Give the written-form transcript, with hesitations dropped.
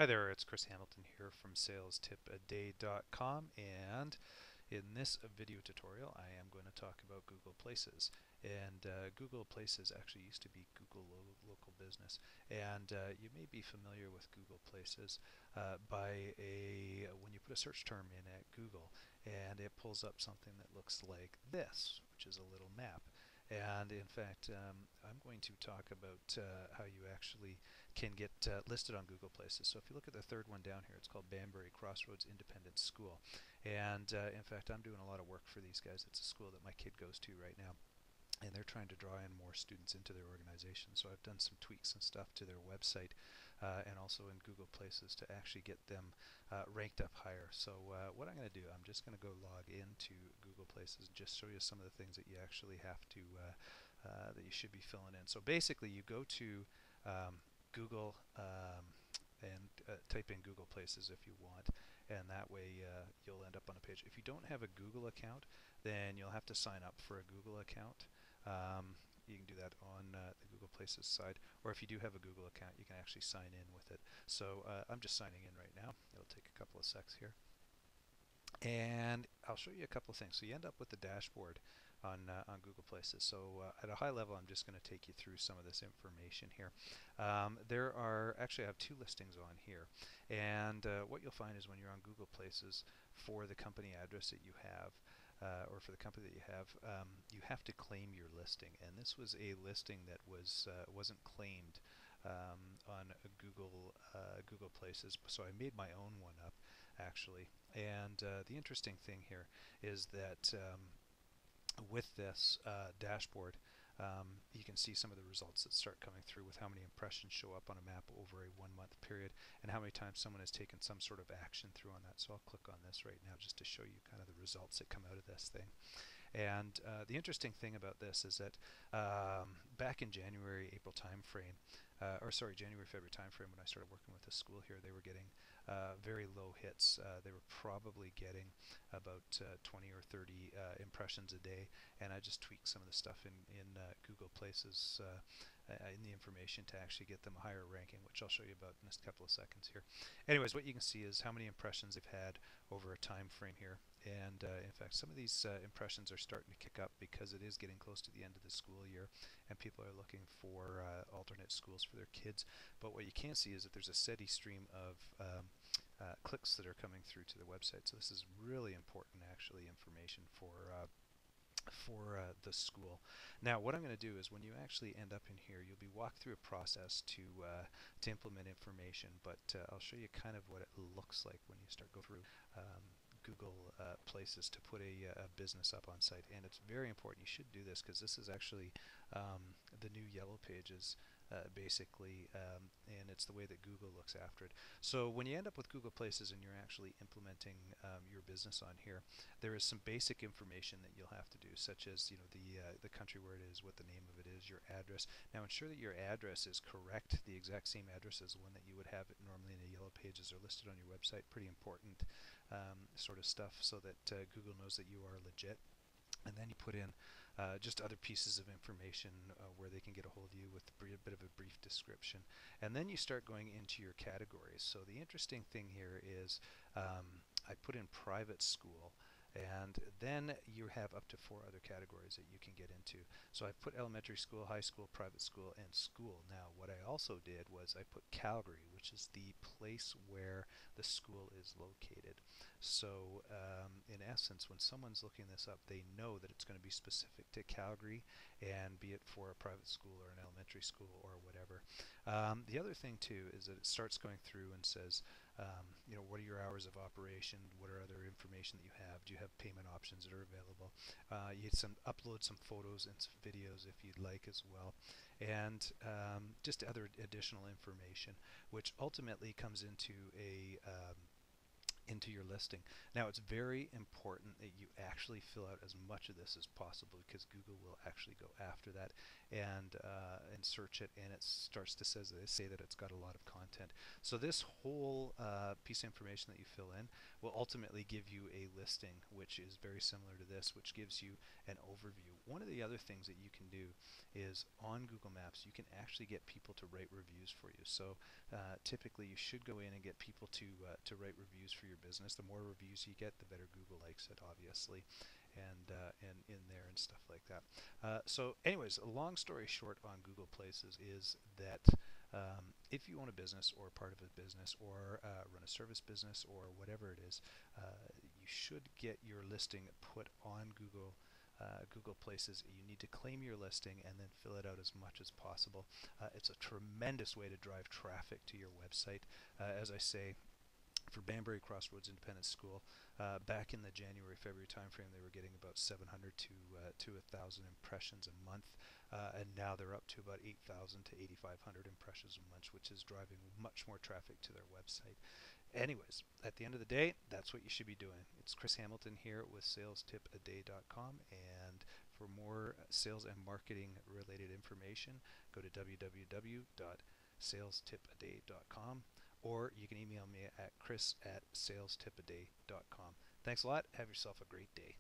Hi there, it's Chris Hamilton here from SalesTipAday.com, and in this video tutorial I am going to talk about Google Places. And Google Places actually used to be Google Local Business, and you may be familiar with Google Places by when you put a search term in at Google and it pulls up something that looks like this, which is a little map. And in fact, I'm going to talk about how you actually can get listed on Google Places. So if you look at the third one down here, it's called Banbury Crossroads Independent School. And in fact, I'm doing a lot of work for these guys. It's a school that my kid goes to right now, and they're trying to draw in more students into their organization. So I've done some tweaks and stuff to their website and also in Google Places to actually get them ranked up higher. So what I'm going to do, I'm just going to go log into Google Places and just show you some of the things that you actually have to, that you should be filling in. So basically you go to Google and type in Google Places if you want, and that way you'll end up on a page. If you don't have a Google account, then you'll have to sign up for a Google account. You can do that on the Google Places side, or if you do have a Google account, you can actually sign in with it. So I'm just signing in right now. It'll take a couple of secs here. And I'll show you a couple of things. So you end up with the dashboard on Google Places. So at a high level, I'm just going to take you through some of this information here. There are actually I have two listings on here, and what you'll find is when you're on Google Places for the company address that you have, or for the company that you have to claim your listing. And this was a listing that wasn't claimed on Google Places, so I made my own one up actually. And the interesting thing here is that with this dashboard, you can see some of the results that start coming through with how many impressions show up on a map over a 1 month period and how many times someone has taken some sort of action through on that. So I'll click on this right now just to show you kind of the results that come out of this thing. And the interesting thing about this is that back in January, April timeframe, or sorry, January, February timeframe, when I started working with the school here, they were getting very low hits. They were probably getting about 20 or 30 impressions a day, and I just tweaked some of the stuff in Google Places in the information to actually get them a higher ranking, which I'll show you about in just a couple of seconds here. Anyways, what you can see is how many impressions they've had over a time frame here. And in fact, some of these impressions are starting to kick up because it is getting close to the end of the school year and people are looking for alternate schools for their kids. But what you can see is that there's a steady stream of clicks that are coming through to the website. So this is really important actually information for the school. Now what I'm going to do is when you actually end up in here, you'll be walked through a process to implement information, but I'll show you kind of what it looks like when you start go through Google Places to put a business up on site. And it's very important. You should do this because this is actually the new Yellow Pages basically, and it's the way that Google looks after it. So when you end up with Google Places and you're actually implementing your business on here, there is some basic information that you'll have to do, such as the country where it is, what the name of it is, your address. Now ensure that your address is correct, the exact same address as the one that you would have it normally in the Yellow Pages or listed on your website. Pretty important sort of stuff so that Google knows that you are legit. And then you put in just other pieces of information where they can get a hold of you with a bit of a brief description. And then you start going into your categories. So the interesting thing here is I put in private school, and then you have up to 4 other categories that you can get into. So I put elementary school, high school, private school, and school. Now what I also did was I put Calgary, which is the place where the school is located. So in essence, when someone's looking this up, they know that it's going to be specific to Calgary, and be it for a private school or an elementary school or whatever. The other thing too is that it starts going through and says, what are your hours of operation? What are other information that you have? Do you have payment options that are available? You can upload some photos and some videos if you'd like as well, and just other additional information, which ultimately comes into your listing. Now it's very important that you actually fill out as much of this as possible because Google will actually go after that, and search it, and it starts to say that it's got a lot of content. So this whole piece of information that you fill in will ultimately give you a listing, which is very similar to this, which gives you an overview. One of the other things that you can do is on Google Maps, you can actually get people to write reviews for you. So typically you should go in and get people to write reviews for your business. The more reviews you get, the better Google likes it, obviously, and in there and stuff like that. So anyways, a long story short on Google Places is that if you own a business or part of a business or run a service business or whatever it is, you should get your listing put on Google Places. You need to claim your listing and then fill it out as much as possible. It's a tremendous way to drive traffic to your website. As I say, for Banbury Crossroads Independent School, back in the January-February timeframe, they were getting about 700 to 1,000 impressions a month, and now they're up to about 8,000 to 8,500 impressions a month, which is driving much more traffic to their website. Anyways, at the end of the day, that's what you should be doing. It's Chris Hamilton here with salestipaday.com, and for more sales and marketing related information, go to www.salestipaday.com, or you can email me at chris@salestipaday.com. Thanks a lot. Have yourself a great day.